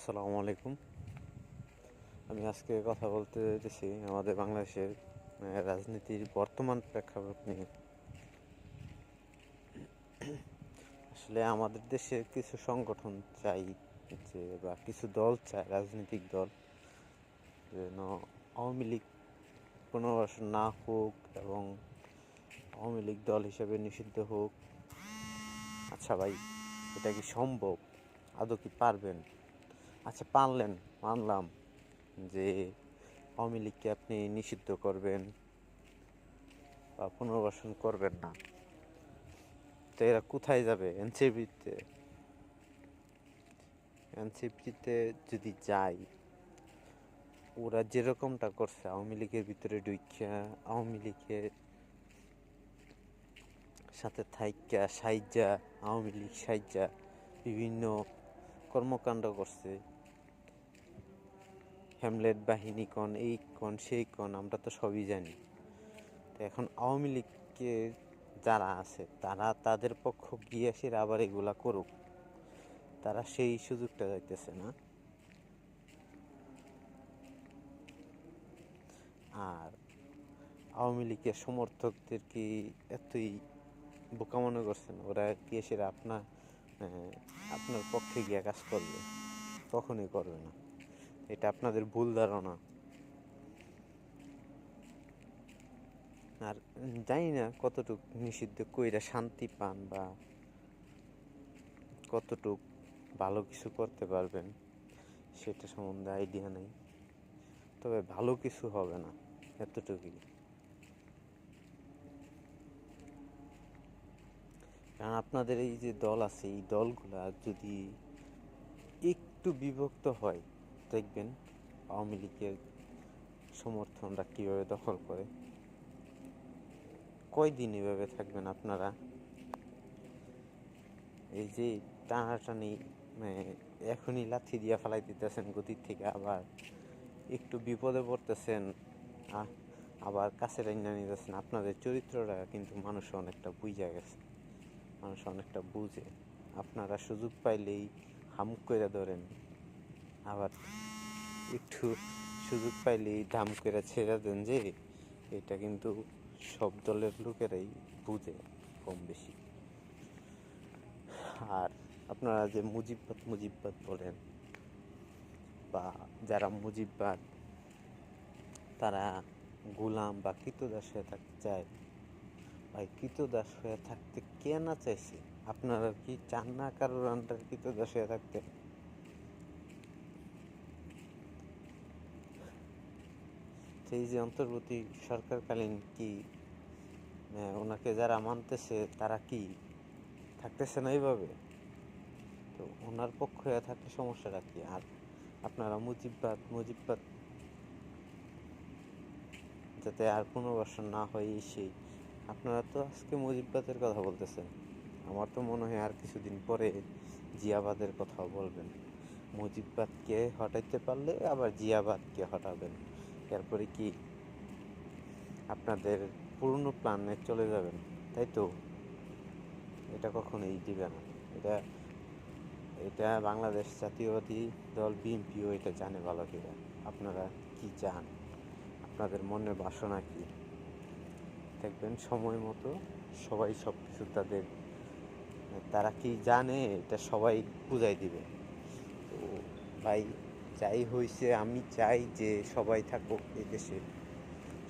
আসসালামু আলাইকুম। আমি আজকে কথা বলতে চাইতেছি আমাদের বাংলাদেশের রাজনীতির বর্তমান প্রেক্ষাপট নিয়ে। আসলে আমাদের দেশে কিছু সংগঠন চাই বা কিছু দল চায়, রাজনৈতিক দল যেন আওয়ামী লীগ পুনর্বাসন না হোক এবং আওয়ামী লীগ দল হিসেবে নিষিদ্ধ হোক। আচ্ছা ভাই, এটা কি সম্ভব? আদৌ কি পারবেন? আচ্ছা, পারলেন, মানলাম যে আওয়ামী লীগকে আপনি নিষিদ্ধ করবেন বা পুনর্বাসন করবেন না, তো এরা কোথায় যাবে? এনসিপিতে যদি যায়, ওরা যেরকমটা করছে আওয়ামী লীগের ভিতরে ঢুইকা, আওয়ামী লীগের সাথে থাইকা সাইজা, আওয়ামী লীগ সাইজা বিভিন্ন কর্মকাণ্ড করছে। হ্যামলেট বাহিনী কন, এই কন সেই কন, আমরা তো সবই জানি। তো এখন আওয়ামী লীগকে যারা আছে তারা তাদের পক্ষ গিয়ে এসে আবার এগুলা করুক, তারা সেই সুযোগটা যাইতেছে না। আর আওয়ামী লীগের সমর্থকদের কি এতই বোকা মনে করছেন? ওরা কি এসে আপনার পক্ষে গিয়ে কাজ করবে? কখনোই করবে না। এটা আপনাদের ভুল ধারণা। আর জানি না কতটুক নিষিদ্ধ কইরা শান্তি পান বা কতটুক ভালো কিছু করতে পারবেন সেটা সম্বন্ধে আইডিয়া নেই। তবে ভালো কিছু হবে না, এতটুকুই। কারণ আপনাদের এই যে দল আছে, এই দলগুলা যদি একটু বিভক্ত হয়, দেখবেন আওয়ামী লীগের সমর্থনরা কীভাবে দখল করে। কয়দিন এভাবে থাকবেন আপনারা? এই যে টানাটানি, এখনই লাথি দিয়া ফেলাই দিতেছেন গতির থেকে, আবার একটু বিপদে পড়তেছেন, আবার কাছে রেঞ্জা নিতেছেন। আপনাদের চরিত্রটা কিন্তু মানুষ অনেকটা বুঝে গেছে, মানুষ অনেকটা বুঝে। আপনারা সুযোগ পাইলেই হামুক করে ধরেন, আবার একটু সুযোগ পাইলেই ধাম করে ছেড়ে দেন। যে এটা কিন্তু সব দলের লোকেরাই বুঝে কম বেশি। আর আপনারা যে মুজিববাদ বলেন, বা যারা মুজিববাদ, তারা গোলাম বা কৃতদাস হয়ে থাকতে চায়। ভাই, কৃতদাস হয়ে থাকতে কে না চাইছে? আপনারা কি চান না কারোর আন্ডার কৃতদাস হয়ে থাকতে? সেই যে অন্তর্বর্তী সরকারকালীন কি ওনাকে যারা মানতেছে তারা কি থাকতেছে না এইভাবে? তো ওনার পক্ষ হয়ে থাকলে সমস্যাটা কি? আর আপনারা মুজিববাদ যাতে আর পুনর্বাসন না হয়, সেই আপনারা তো আজকে মুজিববাদের কথা বলতেছেন। আমার তো মনে হয় আর কিছুদিন পরে জিয়াবাদের কথাও বলবেন। মুজিববাদকে হটাইতে পারলে আবার জিয়াবাদকে হটাবেন। এরপরে কি আপনাদের পুরনো প্ল্যানে চলে যাবেন? তাই তো? এটা কখনোই দিবে না। এটা এটা বাংলাদেশ জাতীয়বাদী দল বিএনপিও এটা জানে ভালো করে। আপনারা কি চান, আপনাদের মনের বাসনা কি, দেখবেন সময় মতো সবাই সব কিছু তারা কি জানে এটা সবাই বুঝাই দিবে। তো ভাই, যাই হয়েছে, আমি চাই যে সবাই থাকুক এই দেশে,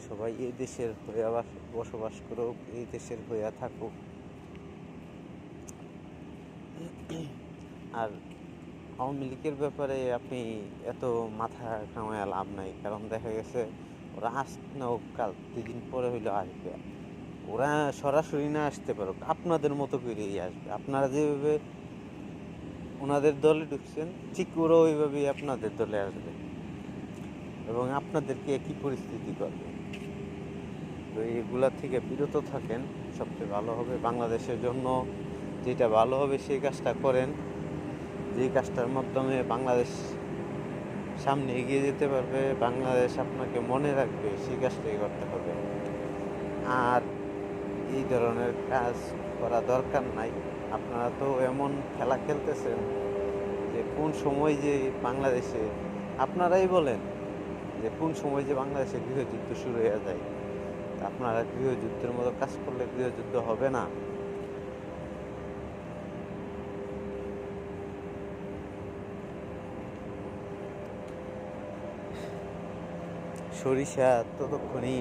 সবাই এই দেশের হয়ে বসবাস করুক, এই দেশের হয়ে থাকুক। আর আওয়ামী লীগের ব্যাপারে আপনি এত মাথা ঘামায় লাভ নাই। কারণ দেখা গেছে ওরা না হোক, কাল 2 দিন পরে হইলেও আসবে। ওরা সরাসরি না আসতে পারুক, আপনাদের মতো করেই আসবে। আপনারা যেভাবে ওনাদের দলে ঢুকছেন, ঠিক ওরা ওইভাবেই আপনাদের দলে আসবে এবং আপনাদেরকে একই পরিস্থিতি করবে। তো এগুলা থেকে বিরত থাকেন, সবচেয়ে ভালো হবে বাংলাদেশের জন্য। যেটা ভালো হবে সেই কাজটা করেন, যেই কাজটার মাধ্যমে বাংলাদেশ সামনে এগিয়ে যেতে পারবে, বাংলাদেশ আপনাকে মনে রাখবে, সেই কাজটাই করতে হবে। আর এই ধরনের কাজ করা দরকার নাই। আপনারা তো এমন খেলা খেলতেছেন যে কোন সময় যে বাংলাদেশে আপনারাই বলেন যে কোন সময় যে বাংলাদেশে গৃহযুদ্ধ শুরু হয়ে যায়। তা আপনারা গৃহযুদ্ধের মতো কাজ করলে গৃহযুদ্ধ হবে না? সরিষা ততক্ষণই